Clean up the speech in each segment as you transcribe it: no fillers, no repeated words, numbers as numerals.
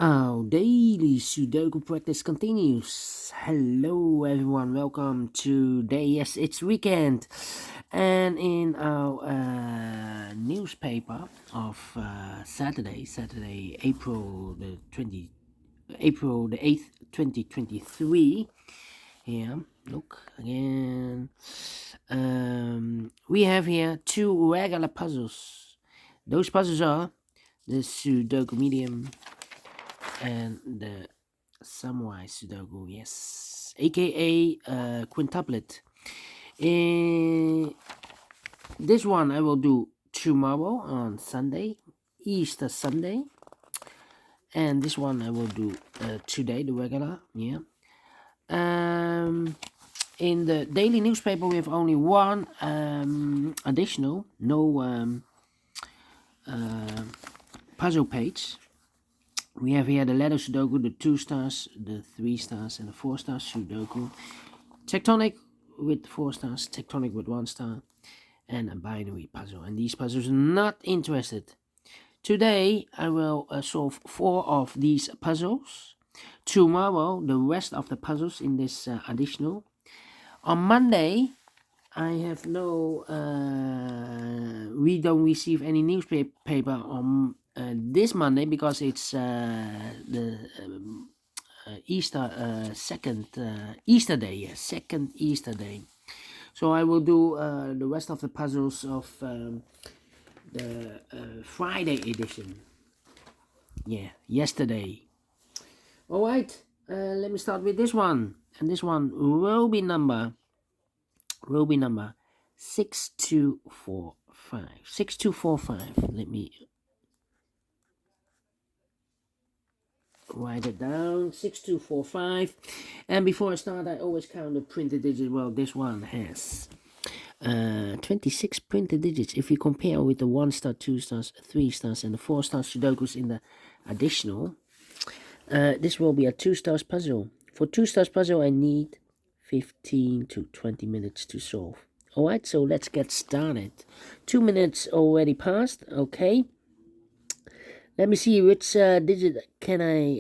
Our daily Sudoku practice continues. Hello, everyone. Welcome to day. Yes, it's weekend, and in our newspaper of Saturday, April the 8th, 2023. Here, look again. We have here two regular puzzles. Those puzzles are the Sudoku Medium and the Samurai Sudoku, yes, aka Quintuplet. This one I will do tomorrow on Sunday, Easter Sunday, and this one I will do today, the regular, yeah. In the daily newspaper we have only one additional, no puzzle page. We have here the letter Sudoku, the 2 stars, the 3 stars, and the 4 stars Sudoku. Tectonic with 4 stars, tectonic with 1 star, and a binary puzzle. And these puzzles are not interested. Today I will solve 4 of these puzzles. Tomorrow the rest of the puzzles in this additional. On Monday I have no. We don't receive any newspaper on this Monday because it's the Easter second Easter day. Yes, second Easter day. So I will do the rest of the puzzles of the Friday edition. Yeah, yesterday. All right. Let me start with this one, and this one will be number 6245. 6245. Let me write it down. 6245. And before I start, I always count the printed digits. Well, this one has 26 printed digits. If we compare with the 1 star, 2 stars, 3 stars, and the 4 star Sudokus in the additional, this will be a 2 stars puzzle. For 2 stars puzzle, I need 15 to 20 minutes to solve. Alright, so let's get started. 2 minutes already passed. Okay. Let me see which digit can I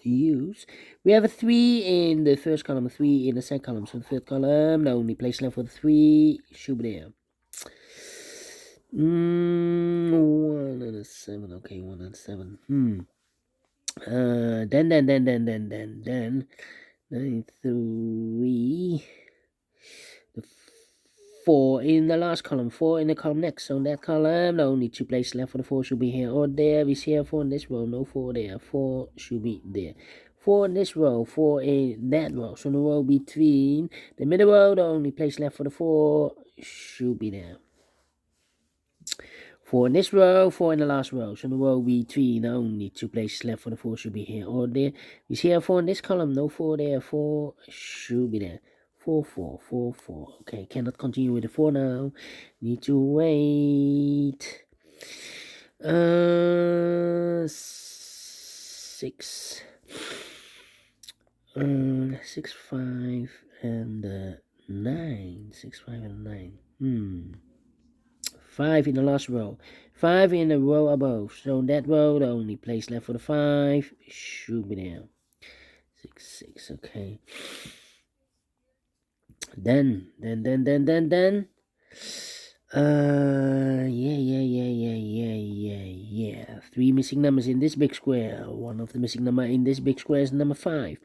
use. We have a 3 in the first column, a 3 in the second column. So the third column, the only place left for the 3 should be there. 1 and a 7. Okay, 1 and 7. Then 3, the 4 in the last column, 4 in the column next. So in that column, the only 2 places left for the 4 should be here or there. We see here 4 in this row, no 4 there. 4 should be there. 4 in this row, 4 in that row. So the row between the middle row, the only place left for the 4 should be there. 4 in this row, 4 in the last row. So the row between, the only 2 places left for the 4 should be here or there. We see here 4 in this column, no 4 there. 4 should be there. 4, 4, 4, 4. Okay, cannot continue with the 4 now. Need to wait. 6. 6, 5, and 9. 6, 5, and 9. 5 in the last row. 5 in the row above. So in that row, the only place left for the 5 should be there. 6, 6. Okay. Then. Yeah. 3 missing numbers in this big square. One of the missing number in this big square is number 5.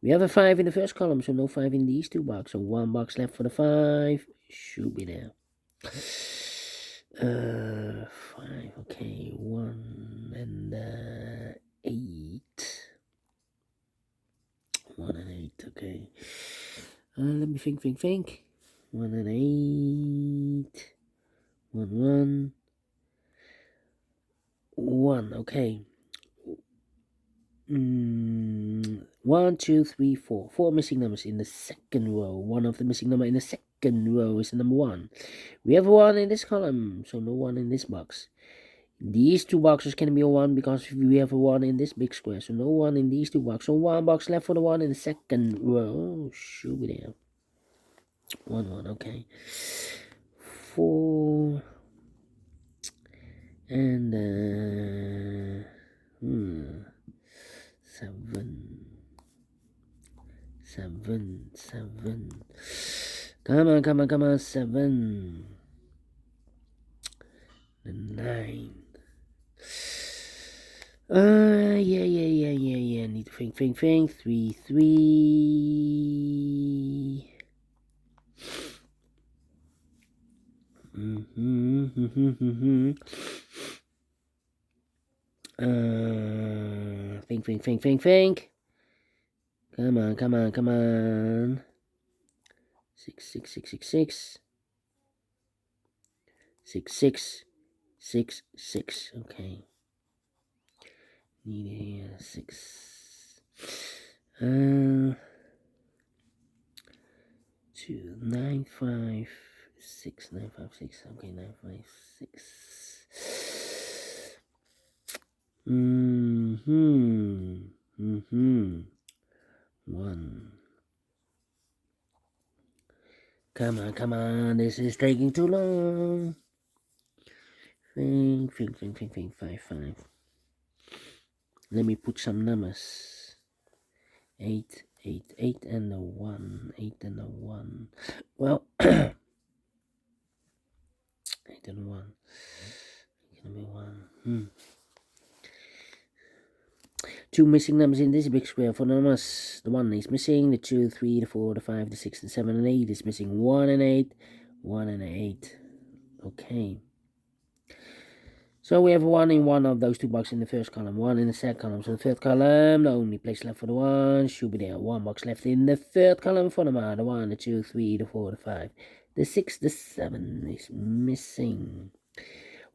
We have a 5 in the first column, so no 5 in these 2 boxes. So 1 box left for the 5 should be there. 5. Okay, 1 and 8. 1 and 8. Okay. Let me think. 1 and 8. 1, 1. Okay. 1, 2, 3, 4. 4 missing numbers in the second row. One of the missing number in the second row is the number 1. We have 1 in this column, so no 1 in this box. These 2 boxes can be a 1 because we have a 1 in this big square, so no 1 in these 2 boxes. So 1 box left for the 1 in the second row. Should be there. 1, 1. Okay. 4 and 7. Come on, 7. The 9. Yeah. Need to think. 3. Think. Come on. 6. 6. Okay. Need here 6. 2, 9, 5, 6, 9, 5, 6. Okay, 9, 5, 6. 1. Come on. This is taking too long. Think. 5. Let me put some numbers. 8 and a 1. 8 and a 1. Well, 8 and 1. Gonna be 1. 2 missing numbers in this big square. For numbers, the 1 is missing. The 2, 3, the 4, the 5, the 6, the 7, and 8 is missing. 1 and 8. 1 and 8. Okay. So we have 1 in one of those 2 boxes in the first column, 1 in the second column. So the third column, the only place left for the 1 should be there. 1 box left in the third column for the 1, the 2, 3, the 4, the 5. The 6, the 7 is missing.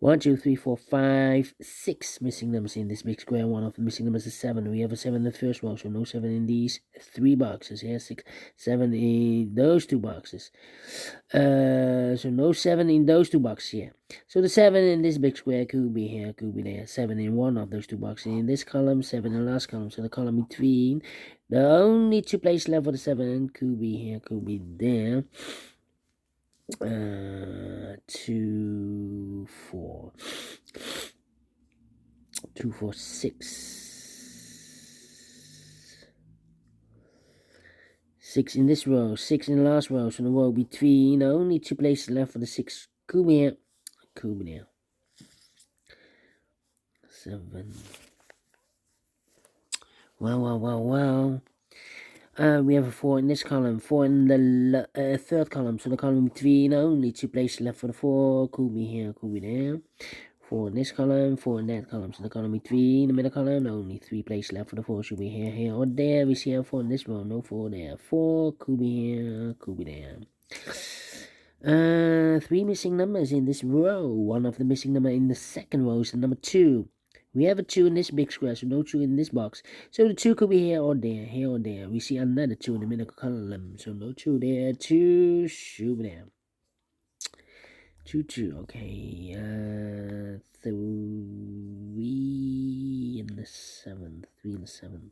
1, 2, 3, 4, 5, 6 missing numbers in this big square. One of the missing numbers is 7. We have a 7 in the first row, so no 7 in these 3 boxes here. 6, 7 in those 2 boxes. So no 7 in those 2 boxes here. So the 7 in this big square could be here, could be there. 7 in one of those 2 boxes. In this column, 7 in the last column. So the column between, the only 2 places left for the 7 could be here, could be there. 2, 4. 2, 4, 6. 6 in this row, 6 in the last row. So the row between, only 2 places left for the 6 could be here, could be there. 7. Well. We have a 4 in this column, 4 in the third column. So the column between, only 2 places left for the 4. Could be here, could be there. 4 in this column, 4 in that column. So the column between, the middle column, only 3 places left for the 4. Should be here, or there. We see a 4 in this row, no 4 there. 4 could be here, could be there. 3 missing numbers in this row. One of the missing number in the second row is the number 2. We have a 2 in this big square, so no 2 in this box. So the 2 could be here or there. We see another 2 in the middle column, so no 2 there. 2 should be there. 2. Okay. 3 in the 7. 3 in the 7.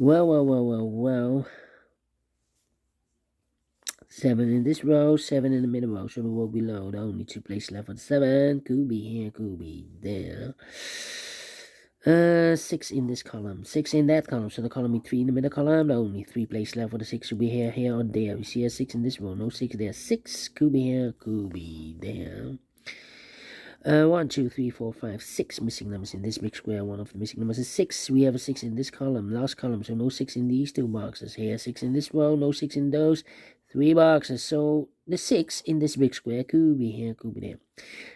Well. 7 in this row, 7 in the middle row, so the row below, the only 2 places left for the 7, could be here, could be there. 6 in this column, 6 in that column, so the column between the middle column, the only 3 places left for the 6 should be here, or there. We see a 6 in this row, no 6 there. 6 could be here, could be there. 1, 2, 3, 4, 5, 6 missing numbers in this big square. One of the missing numbers is 6. We have a 6 in this column, last column, so no 6 in these 2 boxes. Here, 6 in this row, no 6 in those 3 boxes. So the 6 in this big square could be here, could be there.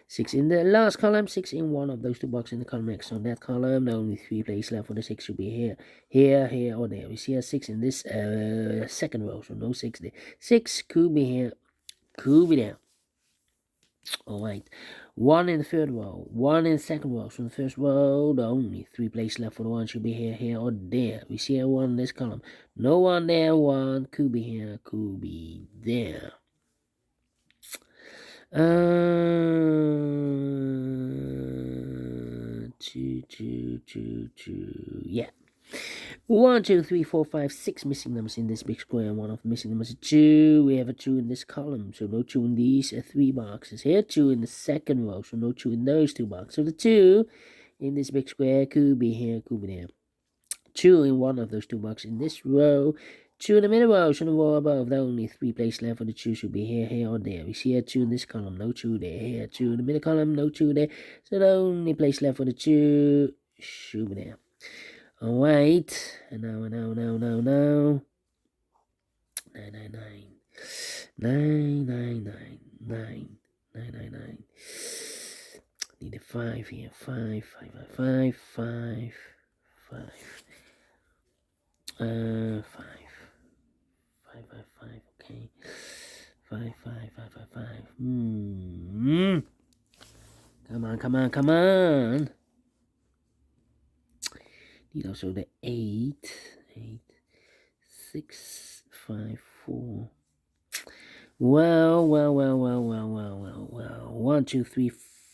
6 in the last column, 6 in one of those 2 boxes in the column next. So that column, the only 3 places left for the 6 should be here, or there. We see a 6 in this second row, so no 6 there. 6 could be here, could be there. Alright, 1 in the third row, 1 in the second row. So in the first row, the only 3 places left for the 1 should be here, or there. We see a 1 in this column. No 1 there, 1 could be here, could be there. 2. Yeah. 1, 2, 3, 4, 5, 6 missing numbers in this big square. One of the missing numbers is 2. We have a 2 in this column, so no 2 in these 3 boxes. Here, 2 in the second row, so no 2 in those 2 boxes. So the 2 in this big square could be here, could be there. 2 in one of those 2 boxes in this row. 2 in the middle row, should row above. The only 3 places left for the 2 should be here, or there. We see a 2 in this column, no 2 there. Here, 2 in the middle column, no 2 there. So the only place left for the 2 should be there. Alright, and now. 999. Need a 5 here. 5. 5. 5. 5, okay. 5. Come on. Need also the 8. 6, 5, 4. Well. 1, 2, 3,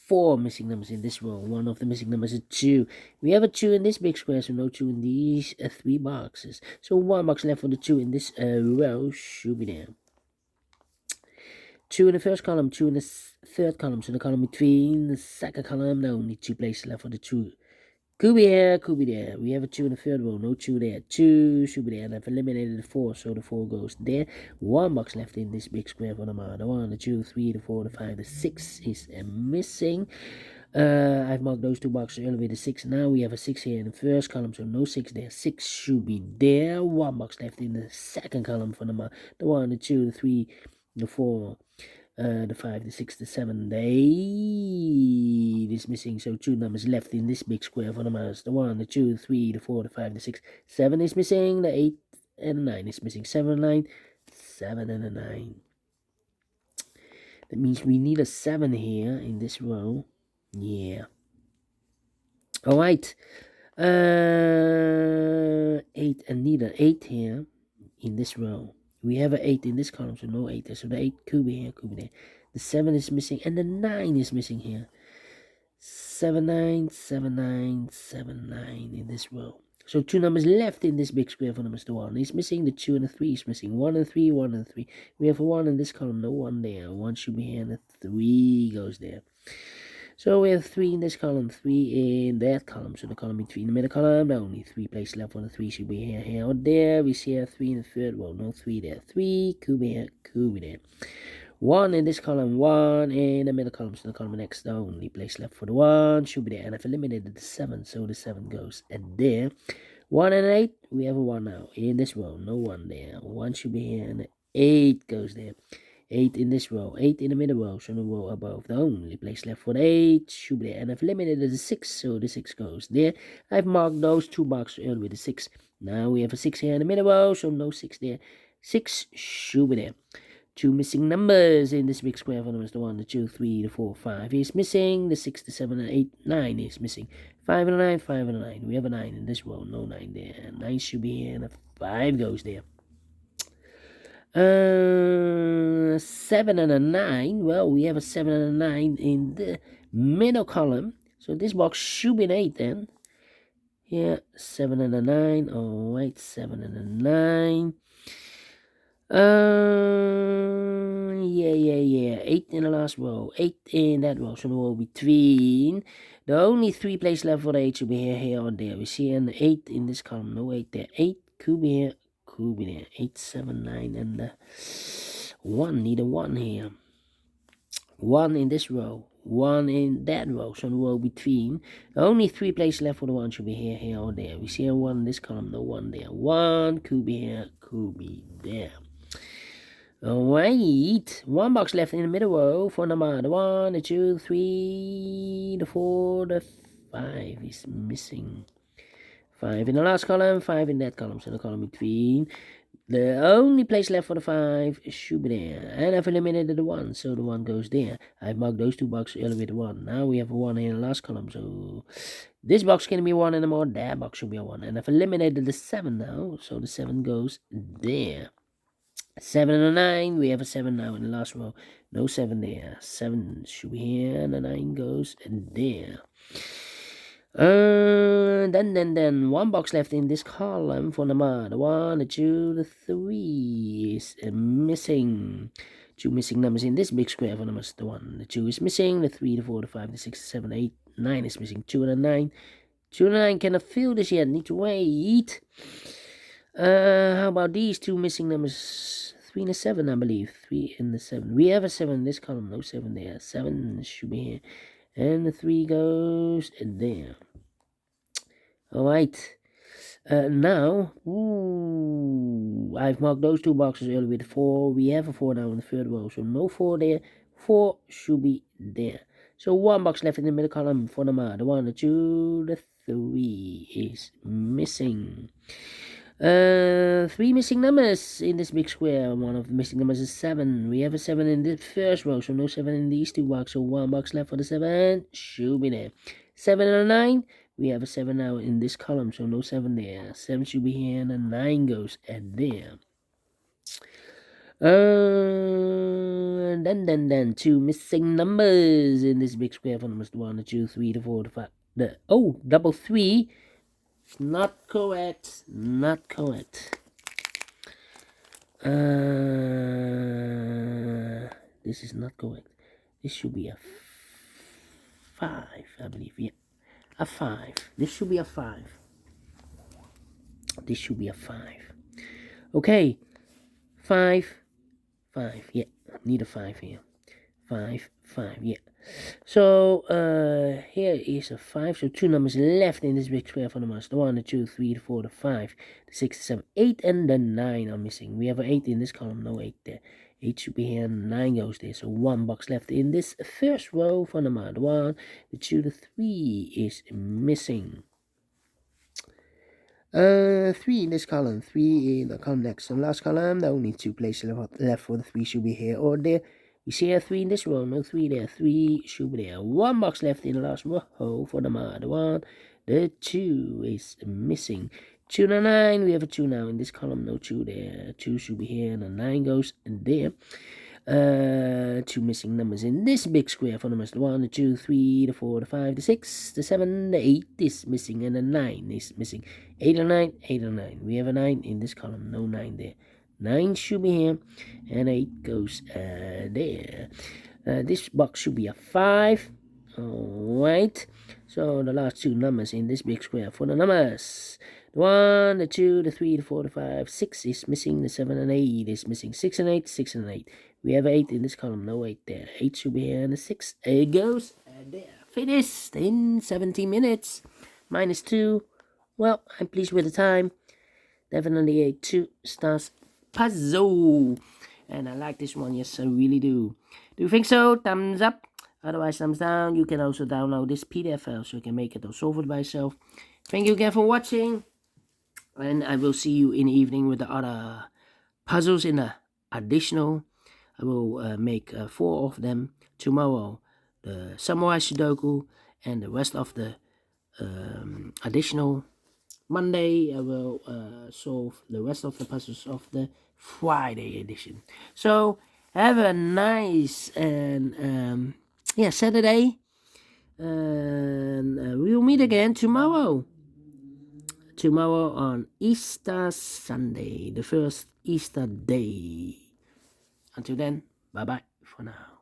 4 missing numbers in this row. One of the missing numbers is 2. We have a 2 in this big square, so no 2 in these 3 boxes. So 1 box left for the 2 in this row should be there. 2 in the first column, 2 in the third column, so the column between the second column, no, only 2 places left for the 2. Could be here, could be there. We have a 2 in the third row, no 2 there. 2 should be there, and I've eliminated the 4, so the 4 goes there. 1 box left in this big square for the 1, the 2, 3, the 4, the 5, the 6 is missing. I've marked those 2 boxes earlier with the 6. Now we have a 6 here in the first column, so no 6 there. 6 should be there. 1 box left in the second column for the 1, the 2, the 3, the 4, the 5, the 6, the 7, the 8 is missing. So 2 numbers left in this big square for the mouse. The 1, the 2, the 3, the 4, the 5, the 6, 7 is missing. The 8 and the 9 is missing. 7 and 9, 7 and a 9. That means we need a 7 here in this row. Yeah. Alright. 8 and need an 8 here in this row. We have an 8 in this column, so no 8 there. So the 8 could be here, could be there. The 7 is missing, and the 9 is missing here. 7, 9, 7, 9, 7, 9 in this row. So 2 numbers left in this big square for number 1. It's missing, the 2 and the 3 is missing. 1 and 3, 1 and 3. We have a 1 in this column, no 1 there. 1 should be here, and the 3 goes there. So we have 3 in this column, 3 in that column. So the column between the middle column, only 3 places left for the 3 should be here, or there. We see a 3 in the third row, no 3 there. 3 could be here, could be there. 1 in this column, 1 in the middle column. So the column next, the only place left for the 1 should be there. And I've eliminated the 7, so the 7 goes there. 1 and 8, we have a 1 now in this row, no 1 there. 1 should be here, and the 8 goes there. 8 in this row, 8 in the middle row, so the row above. The only place left for the 8 should be there. And I've eliminated the 6, so the 6 goes there. I've marked those 2 boxes earlier with the 6. Now we have a 6 here in the middle row, so no 6 there. 6 should be there. 2 missing numbers in this big square for numbers. The 1, the 2, 3, the 4, 5 is missing. The 6, the 7, and 8, 9 is missing. 5 and a 9, 5 and a 9. We have a 9 in this row, no 9 there. 9 should be here, and a 5 goes there. 7 and a 9. Well, we have a 7 and a 9 in the middle column. So this box should be an 8 then. Yeah, 7 and a 9. Alright, 7 and a 9. Yeah. 8 in the last row. 8 in that row. So the row between. The only 3 places left for the 8 should be here, or there. We see an 8 in this column. No 8 there. 8 could be here. Could be there. 8, 7, 9, and the 1. Need a 1 here. 1 in this row. 1 in that row. So the row between. The only 3 places left for the 1 should be here, or there. We see a 1 in this column. No 1 there. 1 could be here. Could be there. Alright. 1 box left in the middle row for number the 1, the 2, 3, the 4, the 5 is missing. 5 in the last column, 5 in that column, so the column between. The only place left for the 5 should be there. And I've eliminated the 1, so the 1 goes there. I've marked those 2 boxes earlier with the 1. Now we have a 1 in the last column, so this box can be 1 anymore. That box should be a 1. And I've eliminated the 7 now, so the 7 goes there. 7 and a 9, we have a 7 now in the last row. No 7 there. 7 should be here, and the 9 goes there. Then 1 box left in this column for number the 1, the 2, the 3 is missing. 2 missing numbers in this big square for numbers. The 1, the 2 is missing. The 3, the 4, the 5, the 6, the 7, the 8, 9 is missing. 2 and a 9. 2 and a 9 cannot fill this yet. Need to wait. How about these two missing numbers? 3 and a 7, I believe. 3 and the 7. We have a 7 in this column. No 7 there. 7 should be here. And the 3 goes there. Alright. Now, I've marked those two boxes earlier with 4. We have a 4 now in the third row. So no 4 there. 4 should be there. So 1 box left in the middle column for number. The 1, the 2, the 3 is missing. 3 missing numbers in this big square. One of the missing numbers is 7. We have a 7 in the first row, so no 7 in these two boxes. So 1 box left for the 7 should be there. 7 and a 9. We have a 7 now in this column, so no 7 there. 7 should be here, and a 9 goes at there. Then 2 missing numbers in this big square for numbers 1, the 2, 3, the 4, the 5. Double 3. It's not correct. Not correct. This is not correct. This should be a 5, I believe. Yeah, a 5. This should be a 5. This should be a 5. Okay, 5, 5. Yeah, need a 5 here. 5, 5. Yeah. So here is a 5. So 2 numbers left in this big square for the numbers. The 1, the 2, 3, the 4, the 5, the 6, the 7, 8, and the 9 are missing. We have an 8 in this column. No 8 there. 8 should be here, and 9 goes there. So 1 box left in this first row for number. The 1, the 2, the 3 is missing. 3 in this column. 3 in the column next. And last column, the only 2 places left for the 3 should be here or there. We see a 3 in this row, no 3 there. 3 should be there. 1 box left in the last row for the 1. The 2 is missing. 2 and a 9, we have a 2 now in this column, no 2 there. 2 should be here, and the 9 goes there. 2 missing numbers in this big square for numbers 1, the 2, 3, the 4, the 5, the 6, the 7, the 8 is missing, and the 9 is missing. 8 and 9, 8 and 9. We have a 9 in this column, no 9 there. 9 should be here, and 8 goes there. This box should be a 5. Alright, so the last 2 numbers in this big square for the numbers. The 1, the 2, the 3, the 4, the 5, 6 is missing, the 7 and 8 is missing. 6 and 8, 6 and 8. We have 8 in this column, no 8 there. 8 should be here, and the 6 goes there. Finished in 17 minutes. -2. Well, I'm pleased with the time. Definitely a 2 stars puzzle. And I like this one, yes, I really do. Do you think so? Thumbs up. Otherwise, thumbs down. You can also download this PDF file so you can make it or solve it by yourself. Thank you again for watching. And I will see you in the evening with the other puzzles in the additional. I will make 4 of them tomorrow. The Samurai Sudoku and the rest of the additional. Monday I will solve the rest of the puzzles of the Friday edition. So have a nice and Saturday, and we'll meet again tomorrow. Tomorrow on Easter Sunday, the first Easter day. Until then, bye bye for now.